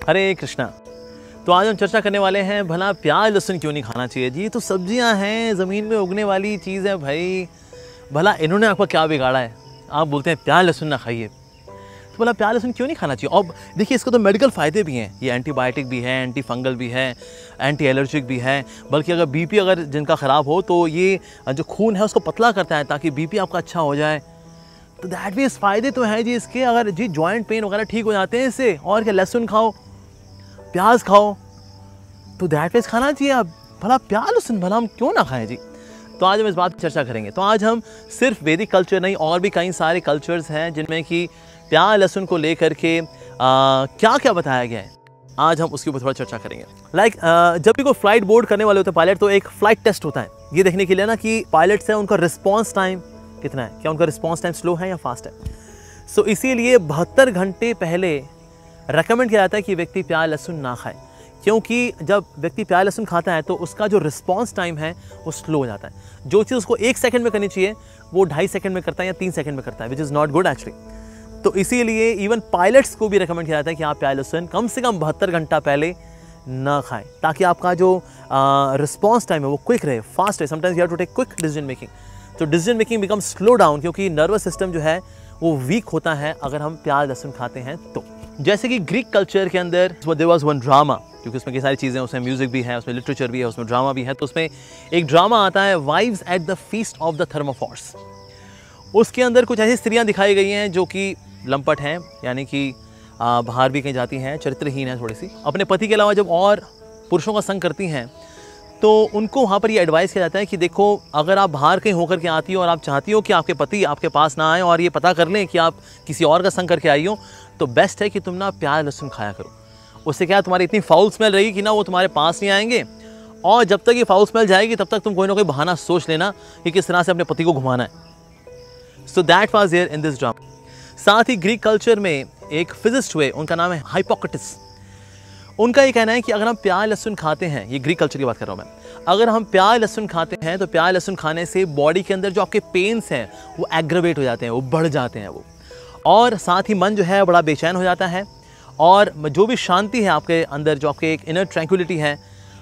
हरे कृष्णा। तो आज हम चर्चा करने वाले हैं भला प्याज लहसुन क्यों नहीं खाना चाहिए जी। तो सब्जियां हैं, ज़मीन में उगने वाली चीज़ है भाई, भला इन्होंने आपका क्या बिगाड़ा है? आप बोलते हैं प्याज लहसुन ना खाइए, तो भला प्याज लहसुन क्यों नहीं खाना चाहिए? और देखिए इसको तो मेडिकल फ़ायदे भी हैं, ये एंटीबायोटिक भी है, एंटी फंगल भी है, एंटी एलर्जिक भी है, बल्कि अगर बीपी अगर जिनका ख़राब हो तो ये जो खून है उसको पतला करता है ताकि बीपी आपका अच्छा हो जाए। तो दैट मीन्स फ़ायदे तो हैं जी इसके। अगर जी जॉइंट पेन वगैरह ठीक हो जाते हैं इससे, और क्या लहसुन खाओ, प्याज खाओ, तो दैट मीन्स खाना चाहिए। अब भला प्याज लहसुन भला हम क्यों ना खाएं जी? तो आज हम इस बात पर चर्चा करेंगे। तो आज हम सिर्फ वैदिक कल्चर नहीं, और भी कई सारे कल्चर्स हैं जिनमें कि प्याज लहसुन को लेकर के क्या क्या बताया गया है, आज हम उसके ऊपर थोड़ा चर्चा करेंगे। जब भी कोई फ्लाइट बोर्ड करने वाले होते हैं पायलट, तो एक फ्लाइट टेस्ट होता है ये देखने के लिए ना कि पायलट्स हैं उनका रिस्पॉन्स टाइम कितना है, क्या उनका रिस्पॉन्स टाइम स्लो है या फास्ट है। सो इसीलिए 72 घंटे पहले रेकमेंड किया जाता है कि व्यक्ति प्याज लहसुन ना खाए, क्योंकि जब व्यक्ति प्याज लहसुन खाता है तो उसका जो रिस्पॉन्स टाइम है वो स्लो हो जाता है। जो चीज़ उसको 1 सेकंड में करनी चाहिए वो 2.5 सेकंड में करता है या 3 सेकंड में करता है, which is not good actually. तो इसीलिए इवन पायलट्स को भी रिकमेंड किया जाता है कि आप प्याज लहसुन कम से कम 72 घंटा पहले ना खाएं, ताकि आपका जो रिस्पॉन्स टाइम है वो क्विक रहे, फास्ट रहे। Sometimes you have to take quick decision making, तो decision making become slow down, क्योंकि नर्वस सिस्टम जो है वो वीक होता है अगर हम प्याज लहसुन खाते हैं तो। जैसे कि ग्रीक कल्चर के अंदर देयर वाज वन ड्रामा, क्योंकि उसमें कई सारी चीज़ें, उसमें म्यूजिक भी है, उसमें लिटरेचर भी है, उसमें ड्रामा भी है। तो उसमें एक ड्रामा आता है wives at the feast of the थर्मोफॉर्स। उसके अंदर कुछ ऐसी स्त्रियां दिखाई गई हैं जो कि लंपट हैं, यानी कि बाहर भी कहीं जाती हैं, चरित्रहीन है थोड़ी सी, अपने पति के अलावा जब और पुरुषों का संग करती हैं तो उनको वहाँ पर ये एडवाइस किया जाता है कि देखो, अगर आप बाहर कहीं होकर के आती हो और आप चाहती हो कि आपके पति आपके पास ना आए और ये पता कर लें कि आप किसी और का संग करके आई हो, तो बेस्ट है कि तुम ना प्याज लहसुन खाया करो। उससे क्या, तुम्हारी इतनी फाउल स्मेल रहेगी कि ना वो तुम्हारे पास नहीं आएंगे, और जब तक ये फाउल स्मेल जाएगी तब तक तुम कोई ना कोई बहाना सोच लेना कि किस तरह से अपने पति को घुमाना है। So that was there in this drama. साथ ही ग्रीक कल्चर में एक फिजिस्ट हुए, उनका नाम है हिप्पोक्रेटिस। उनका ये कहना है कि अगर हम प्याज लहसुन खाते हैं, ये ग्रीक कल्चर की बात कर रहा हूँ मैं, अगर हम प्याज लहसुन खाते हैं तो प्याज लहसुन खाने से बॉडी के अंदर जो आपके पेन्स हैं वो एग्रेवेट हो जाते हैं, वो बढ़ जाते हैं वो, और साथ ही मन जो है बड़ा बेचैन हो जाता है, और जो भी शांति है आपके अंदर, जो आपके एक इनर ट्रैंक्विलिटी है,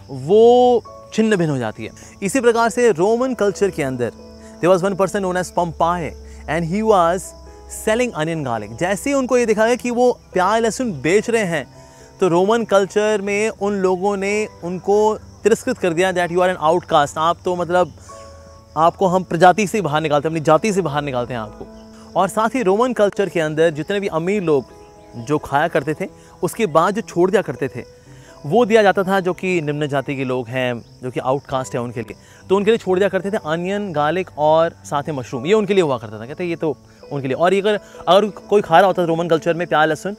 वो छिन्न भिन्न हो जाती है। इसी प्रकार से रोमन कल्चर के अंदर there was one person known as Pompey and he was selling onion garlic. जैसे ही उनको ये देखा गया कि वो प्याज लहसुन बेच रहे हैं, तो रोमन कल्चर में उन लोगों ने उनको तिरस्कृत कर दिया, that you are an outcast, आप तो मतलब आपको हम प्रजाति से बाहर निकालते हैं, अपनी जाति से बाहर निकालते हैं आपको। और साथ ही रोमन कल्चर के अंदर जितने भी अमीर लोग जो खाया करते थे, उसके बाद जो छोड़ दिया करते थे वो दिया जाता था जो कि निम्न जाति के लोग हैं, जो कि आउटकास्ट है उनके लिए, तो उनके लिए छोड़ दिया करते थे अनियन, गार्लिक और साथ ही मशरूम, ये उनके लिए हुआ करता था। कहते ये तो उनके लिए। और ये अगर कोई खा रहा होता था रोमन कल्चर में प्याज लहसुन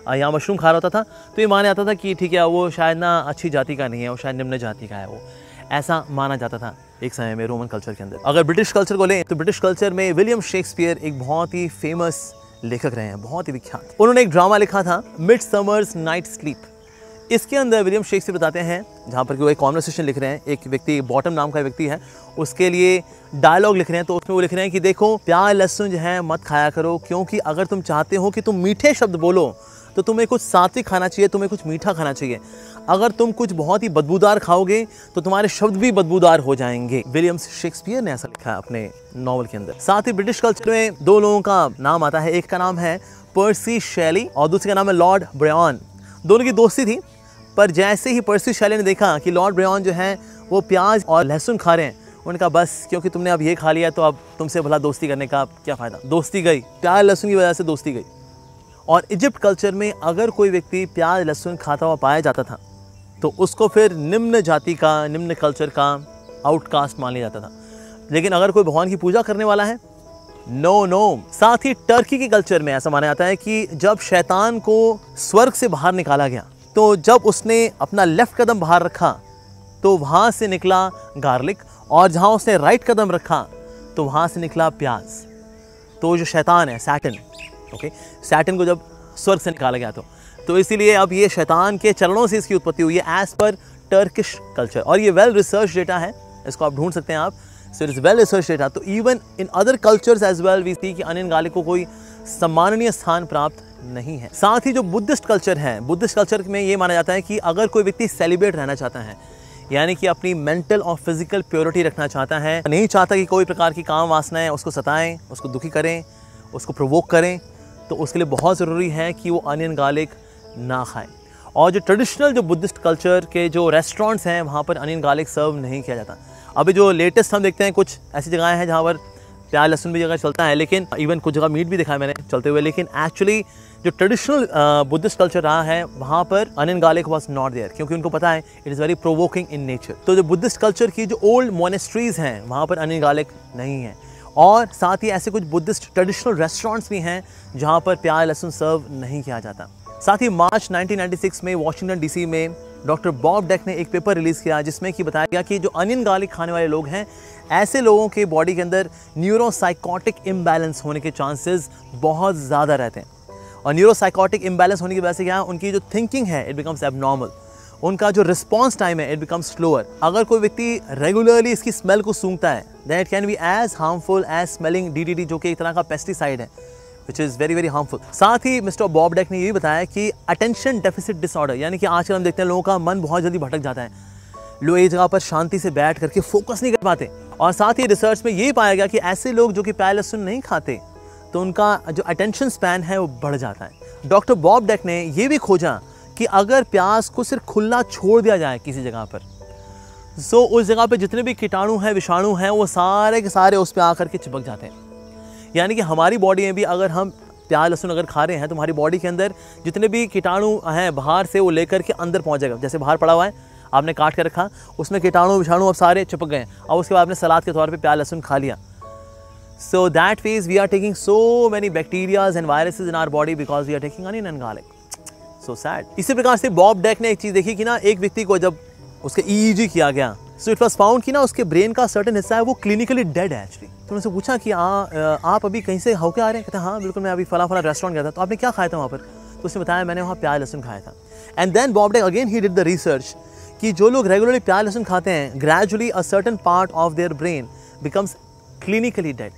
या मशरूम खा रहा होता था, तो ये माना जाता था कि ठीक है वो शायद ना अच्छी जाति का नहीं है, वो शायद निम्न जाति का है, वो ऐसा माना जाता था एक समय में रोमन कल्चर के अंदर। अगर ब्रिटिश कल्चर को लें तो ब्रिटिश कल्चर में विलियम शेक्सपियर एक बहुत ही फेमस लेखक रहे हैं, बहुत ही विख्यात। उन्होंने एक ड्रामा लिखा था मिडसमर्स नाइट स्लीप। इसके अंदर विलियम शेक्सपियर बताते हैं, जहाँ पर कि वो एक कॉन्वर्सेशन लिख रहे हैं, एक व्यक्ति बॉटम नाम का व्यक्ति है, उसके लिए डायलॉग लिख रहे हैं, तो उसमें वो लिख रहे हैं कि देखो प्याज लहसुन जो है मत खाया करो, क्योंकि अगर तुम चाहते हो कि तुम मीठे शब्द बोलो तो तुम्हें कुछ सात्विक खाना चाहिए, तुम्हें कुछ मीठा खाना चाहिए। अगर तुम कुछ बहुत ही बदबूदार खाओगे तो तुम्हारे शब्द भी बदबूदार हो जाएंगे। विलियम शेक्सपियर ने ऐसा लिखा है अपने नॉवल के अंदर। साथ ही ब्रिटिश कल्चर में 2 लोगों का नाम आता है, एक का नाम है पर्सी शेली और दूसरे का नाम है लॉर्ड ब्रायन। दोनों की दोस्ती थी, पर जैसे ही पर्सी शेली ने देखा कि लॉर्ड ब्रायन जो है वो प्याज और लहसुन खा रहे हैं, उन्होंने कहा बस क्योंकि तुमने अब ये खा लिया तो अब तुमसे भला दोस्ती करने का क्या फ़ायदा। दोस्ती गई, प्याज लहसुन की वजह से दोस्ती गई। और इजिप्ट कल्चर में अगर कोई व्यक्ति प्याज लहसुन खाता हुआ पाया जाता था तो उसको फिर निम्न जाति का, निम्न कल्चर का आउटकास्ट मान लिया जाता था। लेकिन अगर कोई भगवान की पूजा करने वाला है, नो। साथ ही टर्की के कल्चर में ऐसा माना जाता है कि जब शैतान को स्वर्ग से बाहर निकाला गया, तो जब उसने अपना लेफ्ट कदम बाहर रखा तो वहाँ से निकला गार्लिक, और जहाँ उसने राइट कदम रखा तो वहाँ से निकला प्याज। तो जो शैतान है, सैटन, ओके, सैटन को जब स्वर्ग से निकाला गया तो इसीलिए अब ये शैतान के चरणों से इसकी उत्पत्ति हुई है एज पर टर्किश कल्चर। और ये वेल रिसर्च डेटा है, इसको आप ढूंढ सकते हैं आप, so it is well research data. तो even in other cultures as well we see कि अनियन गार्लिक को कोई सम्माननीय स्थान प्राप्त नहीं है। साथ ही जो बुद्धिस्ट कल्चर है, बुद्धिस्ट कल्चर में ये माना जाता है कि अगर कोई व्यक्ति सेलिब्रेट रहना चाहता है, यानी कि अपनी मेंटल और फिजिकल प्योरिटी रखना चाहता है, नहीं चाहता कि कोई प्रकार की काम वासनाएं उसको सताएं, उसको दुखी करें, उसको प्रोवोक करें, तो उसके लिए बहुत ज़रूरी है कि वो अनियन गार्लिक ना खाए। और जो ट्रेडिशनल जो बुद्धिस्ट कल्चर के जो रेस्टोरेंट्स हैं वहाँ पर अनियन गार्लिक सर्व नहीं किया जाता। अभी जो लेटेस्ट हम देखते हैं कुछ ऐसी जगहें हैं जहाँ पर प्याज लहसुन भी जगह चलता है, लेकिन इवन कुछ जगह मीट भी दिखा है मैंने चलते हुए, लेकिन एक्चुअली जो ट्रेडिशनल बुद्धिस्ट कल्चर रहा है वहाँ पर onion garlic was not there, क्योंकि उनको पता है it is very provoking in nature. तो जो बुद्धिस्ट कल्चर की जो ओल्ड मोनेस्ट्रीज़ हैं वहाँ पर अनियन गार्लिक नहीं है। और साथ ही ऐसे कुछ बुद्धिस्ट ट्रेडिशनल रेस्टोरेंट्स भी हैं जहाँ पर प्याज लहसुन सर्व नहीं किया जाता। साथ ही मार्च 1996 में वॉशिंगटन डीसी में डॉक्टर बॉब डेक ने एक पेपर रिलीज़ किया जिसमें कि बताया गया कि जो अनियन गार्लिक खाने वाले लोग हैं, ऐसे लोगों के बॉडी के अंदर न्यूरोसाइकोटिक इम्बैलेंस होने के चांसेस बहुत ज़्यादा रहते हैं। और न्यूरोसाइकोटिक इम्बैलेंस होने की वजह से क्या है, उनकी जो थिंकिंग है इट बिकम्स एबनॉर्मल, उनका जो रिस्पॉन्स टाइम है इट बिकम्स स्लोअर। अगर कोई व्यक्ति रेगुलरली इसकी स्मेल को सूंघता है then it can be as harmful as smelling DDT, जो कि एक तरह का पेस्टिसाइड है, which is very very harmful. साथ ही मिस्टर बॉब डेक ने ये भी बताया कि अटेंशन डेफिसिट डिसऑर्डर, यानी कि आजकल हम देखते हैं लोगों का मन बहुत जल्दी भटक जाता है, लोग एक जगह पर शांति से बैठ करके फोकस नहीं कर पाते। और साथ ही रिसर्च में ये पाया गया कि ऐसे लोग जो कि प्याज लहसुन नहीं खाते तो उनका जो अटेंशन स्पैन है वो बढ़ जाता है। डॉक्टर बॉब डेक ने ये भी खोजा कि अगर प्याज को सिर्फ खुला छोड़ दिया जाए किसी जगह पर, सो उस जगह पर जितने भी कीटाणु हैं, विषाणु हैं, वो सारे के सारे उस पर आकर के चिपक जाते हैं। यानी कि हमारी बॉडी में भी अगर हम प्याज लहसुन अगर खा रहे हैं तो हमारी बॉडी के अंदर जितने भी कीटाणु हैं बाहर से वो लेकर के अंदर पहुंच जाएगा। जैसे बाहर पड़ा हुआ है, आपने काट के रखा, उसमें कीटाणु विषाणु अब सारे चिपक गए, और उसके बाद आपने सलाद के तौर पे प्याज लहसुन खा लिया। So that means we are taking so many bacterias and viruses in our body because we are taking onion and garlic. So sad. इसी प्रकार से बॉब डेक ने एक चीज़ देखी कि ना, एक व्यक्ति को जब उसका EEG किया गया, सो इट वॉज फाउंड कि ना उसके ब्रेन का सर्टेन हिस्सा है वो क्लिनिकली डेड है एक्चुअली। तो उनसे पूछा कि आप अभी कहीं से होके आ रहे हैं? कहते हैं हाँ बिल्कुल, मैं अभी फला रेस्टोरेंट गया था। तो आपने क्या खाया था वहाँ पर? तो उसने बताया मैंने वहाँ प्याज लहसुन खाया था। And then Bob Deck again he did the research कि जो लोग रेगुलरली प्याज लहसुन खाते हैं, gradually a certain part of their brain becomes clinically dead.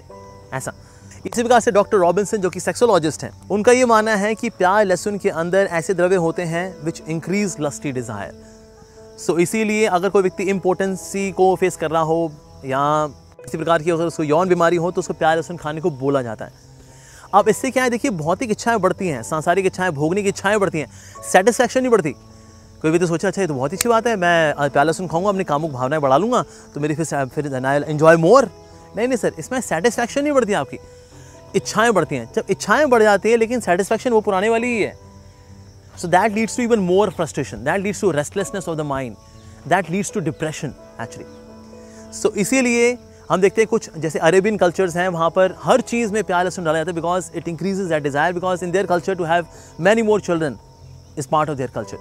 ऐसा। इसी प्रकार से डॉक्टर रॉबिन्सन जो कि सेक्सोलॉजिस्ट हैं, उनका ये मानना है कि प्याज लहसुन के अंदर ऐसे द्रव्य होते हैं विच इंक्रीज लस्टी डिज़ायर। सो इसीलिए अगर कोई व्यक्ति इम्पोर्टेंसी को फेस कर रहा हो या किसी प्रकार की अगर उसको यौन बीमारी हो तो उसको प्याज लहसुन खाने को बोला जाता है। अब इससे क्या है, देखिए भौतिक इच्छाएं बढ़ती हैं, सांसारिक इच्छाएं, भोगने की इच्छाएं बढ़ती हैं, सेटिस्फैक्शन नहीं बढ़ती। कोई भी तो सोचा अच्छा ये तो बहुत अच्छी बात है, मैं प्याज लहसुन खाऊंगा, अपनी कामुक भावनाएं बढ़ा लूंगा तो मेरी फिर एंजॉय मोर। नहीं सर, इसमें सेटिस्फैक्शन नहीं बढ़ती, आपकी इच्छाएं बढ़ती हैं। जब इच्छाएं बढ़ जाती है लेकिन सेटिस्फैक्शन वो पुराने वाली ही है, so that leads to even more frustration, that leads to restlessness of the mind, that leads to depression actually. So इसीलिए हम देखते हैं कुछ जैसे अरेबियन कल्चर्स हैं, वहाँ पर हर चीज़ में प्याज लहसुन डाला जाता है because it increases that desire, because in their culture to have many more children is part of their culture.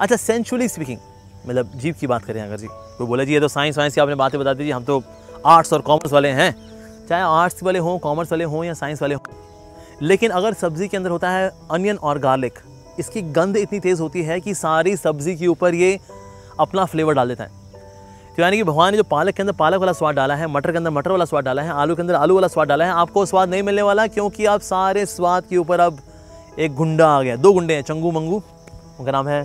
अच्छा, सेंचुअली स्पीकिंग, मतलब जीव की बात करें अगर जी कोई बोले जी ये तो साइंस वाइंस की आपने बातें बता दीजिए, हम तो आर्ट्स और कॉमर्स वाले हैं, चाहे आर्ट्स वाले हों, कॉमर्स वाले हों या साइंस वाले हों, लेकिन अगर सब्ज़ी के अंदर होता है अनियन और गार्लिक, इसकी गंध इतनी तेज़ होती है कि सारी सब्ज़ी के ऊपर ये अपना फ्लेवर डाल देता है। तो यानी कि भगवान ने जो पालक के अंदर पालक वाला स्वाद डाला है, मटर के अंदर मटर वाला स्वाद डाला है, आलू के अंदर आलू वाला स्वाद डाला है, आपको स्वाद नहीं मिलने वाला, क्योंकि आप सारे स्वाद के ऊपर अब एक गुंडा आ गया, 2 गुंडे हैं, चंगू मंगू, उनका नाम है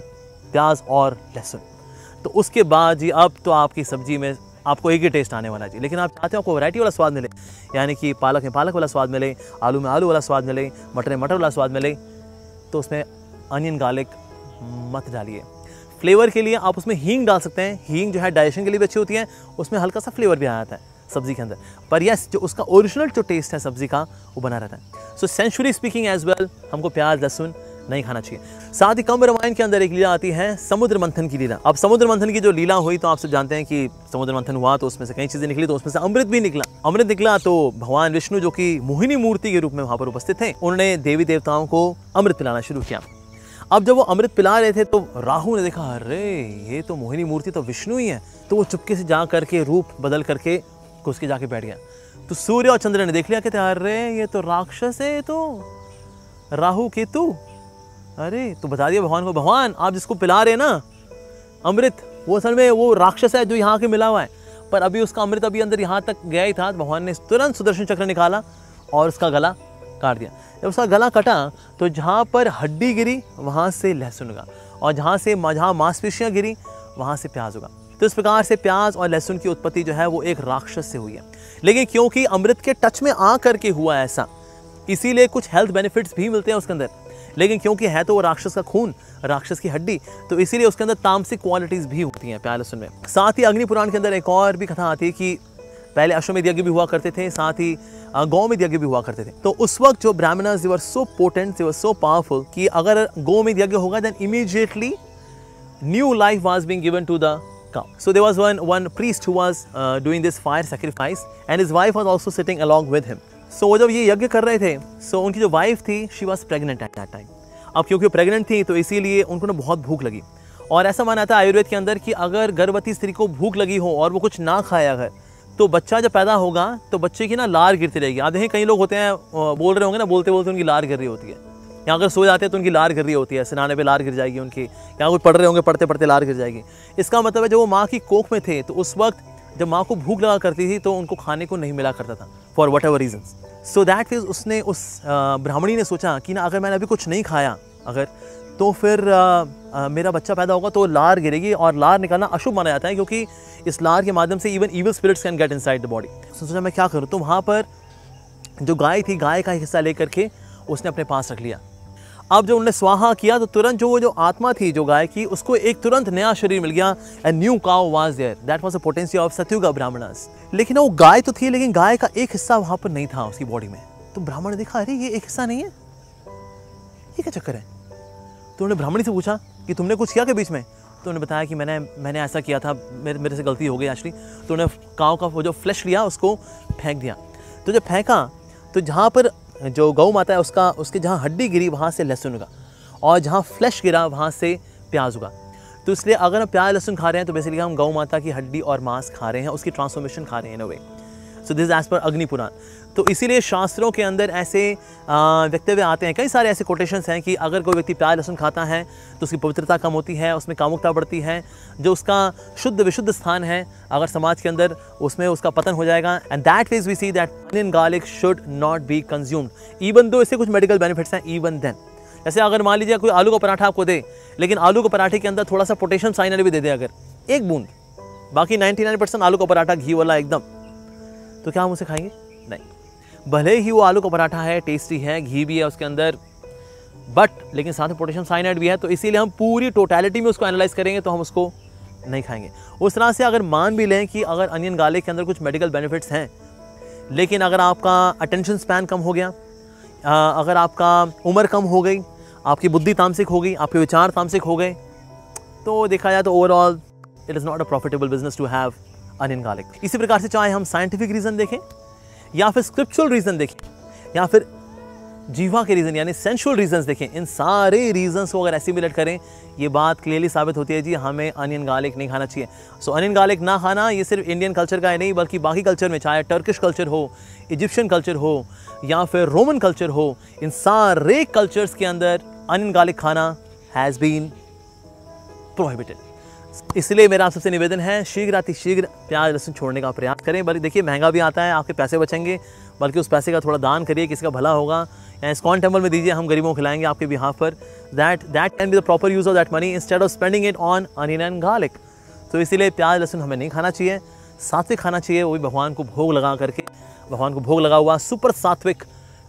प्याज और लहसुन। तो उसके बाद जी अब तो आपकी सब्जी में आपको एक ही टेस्ट आने वाला जी। लेकिन आप चाहते हो आपको वैरायटी वाला स्वाद मिले, यानी कि पालक में पालक वाला स्वाद मिले, आलू में आलू वाला स्वाद मिले, मटर में मटर वाला स्वाद मिले, तो उसमें अनियन गार्लिक मत डालिए। फ्लेवर के लिए आप उसमें हींग डाल सकते हैं, हींग जो है डाइजेशन के लिए भी अच्छी होती है, उसमें हल्का सा फ्लेवर भी आ जाता है सब्जी के अंदर, पर यस जो उसका ओरिजिनल जो टेस्ट है सब्जी का वो बना रहता है। सो सेंचुरी स्पीकिंग एज वेल, हमको प्याज लहसुन नहीं खाना चाहिए। साथ ही कम रामायण के अंदर एक लीला आती है समुद्र मंथन की लीला। अब समुद्र मंथन की जो लीला हुई तो आप सब जानते हैं कि समुद्र मंथन हुआ तो उसमें से कई चीज़ें निकली, तो उसमें से अमृत भी निकला। अमृत निकला तो भगवान विष्णु जो कि मोहिनी मूर्ति के रूप में वहाँ पर उपस्थित थे, उन्होंने देवी देवताओं को अमृत पिलाना शुरू किया। अब जब वो अमृत पिला रहे थे तो राहु ने देखा अरे ये तो मोहिनी मूर्ति तो विष्णु ही है, तो वो चुपके से जा करके रूप बदल करके उसके जाके बैठ गया। तो सूर्य और चंद्र ने देख लिया, कहते अरे ये तो राक्षस है, ये तो राहु केतु। अरे तो बता दिया भगवान को, भगवान आप जिसको पिला रहे हैं ना अमृत, वो असल में वो राक्षस है जो यहाँ के मिला हुआ है, पर अभी उसका अमृत अभी अंदर यहाँ तक गया ही था। तो भगवान ने तुरंत सुदर्शन चक्र निकाला और उसका गला काट दिया। जब उसका गला कटा तो जहाँ पर हड्डी गिरी वहाँ से लहसुन उगा, और जहाँ मांसपेशियाँ गिरी वहाँ से प्याज उगा। तो इस प्रकार से प्याज और लहसुन की उत्पत्ति जो है वो एक राक्षस से हुई है। लेकिन क्योंकि अमृत के टच में आ करके हुआ ऐसा, इसीलिए कुछ हेल्थ बेनिफिट्स भी मिलते हैं उसके अंदर। लेकिन क्योंकि है तो वो राक्षस का खून, राक्षस की हड्डी, तो इसीलिए उसके अंदर तामसिक क्वालिटीज भी होती हैं प्याज लहसुन में। साथ ही अग्नि पुराण के अंदर एक और भी कथा आती है कि पहले अश्वमेध यज्ञ भी हुआ करते थे, साथ ही गौमेध यज्ञ भी हुआ करते थे। तो उस वक्त जो ब्राह्मणर्स दे वर सो पोटेंट, दे वर सो पावरफुल कि अगर गौमेध यज्ञ होगा then immediately new life was being given to the cow. So there was one priest who was doing this fire sacrifice and his wife was also sitting along with him. So वो जब ये यज्ञ कर रहे थे, so उनकी जो wife थी she was pregnant at that time. अब क्योंकि प्रेग्नेंट थी तो इसीलिए उनको ना बहुत भूख लगी, और ऐसा माना था आयुर्वेद के अंदर कि अगर गर्भवती स्त्री को भूख लगी हो और वो कुछ ना खाया अगर, तो बच्चा जब पैदा होगा तो बच्चे की ना लार गिरती रहेगी। आप देखें कई लोग होते हैं बोल रहे होंगे ना, बोलते बोलते उनकी लार गिर रही होती है, या अगर सो जाते हैं तो उनकी लार गिर रही होती है, सिनाने पे लार गिर जाएगी उनकी, या कुछ पढ़ रहे होंगे पढ़ते पढ़ते लार गिर जाएगी। इसका मतलब है जब वो माँ की कोख में थे तो उस वक्त जब माँ को भूख लगा करती थी तो उनको खाने को नहीं मिला करता था for whatever reasons. So that means उसने उस ब्राह्मणी ने सोचा कि ना अगर मैंने अभी कुछ नहीं खाया अगर, तो फिर मेरा बच्चा पैदा होगा तो लार गिरेगी, और लार निकालना अशुभ माना जाता है क्योंकि इस लार के माध्यम से even evil spirits can get inside the body. सोचा मैं क्या करूँ, तो वहाँ पर जो गाय थी, गाय का हिस्सा लेकर के उसने अपने पास रख लिया। अब जब उन्होंने स्वाहा किया तो तुरंत जो आत्मा थी जो गाय की, उसको एक तुरंत नया शरीर मिल गया। And new cow was there, that was the potential of Satyuga Brahmanas. लेकिन वो गाय तो थी, लेकिन गाय का एक हिस्सा वहां पर नहीं था उसकी बॉडी में। तो ब्राह्मण ने देखा, अरे ये एक हिस्सा नहीं है, ये क्या चक्कर है। तो उन्होंने ब्राह्मणी से पूछा कि तुमने कुछ किया के बीच में। तो उन्होंने बताया कि मैंने ऐसा किया था, मेरे से गलती हो गई एक्चुअली। तो उन्होंने काउ का वो जो फ्लैश लिया उसको फेंक दिया। तो जब फेंका तो जहाँ पर जो गौ माता है उसके जहाँ हड्डी गिरी वहाँ से लहसुन उगा, और जहाँ फ्लैश गिरा वहाँ से प्याज उगा। तो इसलिए अगर हम प्याज लहसुन खा रहे हैं तो बेसिकली हम गौ माता की हड्डी और मांस खा रहे हैं, उसकी ट्रांसफॉर्मेशन खा रहे हैं इन अ वे। सो दिस एज पर अग्नि पुराण। तो इसीलिए शास्त्रों के अंदर ऐसे वक्तव्य आते हैं, कई सारे ऐसे कोटेशंस हैं कि अगर कोई व्यक्ति प्याज लहसुन खाता है तो उसकी पवित्रता कम होती है, उसमें कामुकता बढ़ती है, जो उसका शुद्ध विशुद्ध स्थान है अगर समाज के अंदर, उसमें उसका पतन हो जाएगा। And that ways we see that onion garlic should not be consumed even though इससे कुछ मेडिकल बेनिफिट्स हैं इवन देन। जैसे अगर मान लीजिए कोई आलू का पराठा आपको दे, लेकिन आलू के पराठे के अंदर थोड़ा सा पोटेशियम साइनाइड भी दे दे अगर, एक बूंद, बाकी 99% आलू का पराठा घी वाला एकदम, तो क्या हम उसे खाएंगे? नहीं। भले ही वो आलू का पराठा है, टेस्टी है, घी भी है उसके अंदर, बट लेकिन साथ में पोटेशियम साइनाइड भी है, तो इसीलिए हम पूरी टोटलिटी में उसको एनालाइज करेंगे तो हम उसको नहीं खाएंगे। उस तरह से अगर मान भी लें कि अगर अनियन गार्लिक के अंदर कुछ मेडिकल बेनिफिट्स हैं, लेकिन अगर आपका अटेंशन स्पैन कम हो गया, अगर आपका उम्र कम हो गई, आपकी बुद्धि तामसिक हो गई, आपके विचार तामसिक हो गए, तो देखा जाए तो overall it is not a profitable business to have onion garlic. इसी प्रकार से चाहे हम साइंटिफिक रीज़न देखें या फिर स्क्रिप्चुअल रीज़न देखें या फिर जीवा के रीज़न यानी सेंशुअल रीजंस देखें, इन सारे रीजंस को अगर एसिमिलेट करें, ये बात क्लियरली साबित होती है जी हमें अनियन गार्लिक नहीं खाना चाहिए। सो अनियन गार्लिक ना खाना ये सिर्फ इंडियन कल्चर का है नहीं, बल्कि बाकी कल्चर में, चाहे टर्किश कल्चर हो, इजिप्शियन कल्चर हो या फिर रोमन कल्चर हो, इन सारे कल्चर्स के अंदर अनियन गार्लिक खाना हैज़ बीन प्रोहिबिटेड। इसलिए मेरा आप सबसे निवेदन है, शीघ्र अतिशीघ्र प्याज लहसुन छोड़ने का प्रयास करें। बल्कि देखिए महंगा भी आता है, आपके पैसे बचेंगे, बल्कि उस पैसे का थोड़ा दान करिए, किसी का भला होगा, या इस्कॉन टेम्पल में दीजिए, हम गरीबों को खिलाएंगे आपके बिहाफ पर। That can be the proper use of that money instead of spending it on onion and garlic. तो इसीलिए प्याज लहसुन हमें नहीं खाना चाहिए, सात्विक खाना चाहिए, वही भगवान को भोग लगा करके, भगवान को भोग लगा हुआ सुपर सात्विक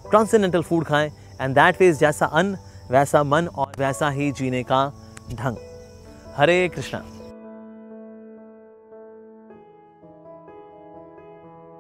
ट्रांसेंडेंटल फूड खाएं। एंड दैट वे जैसा अन्न वैसा मन और वैसा ही जीने का ढंग। हरे कृष्णा।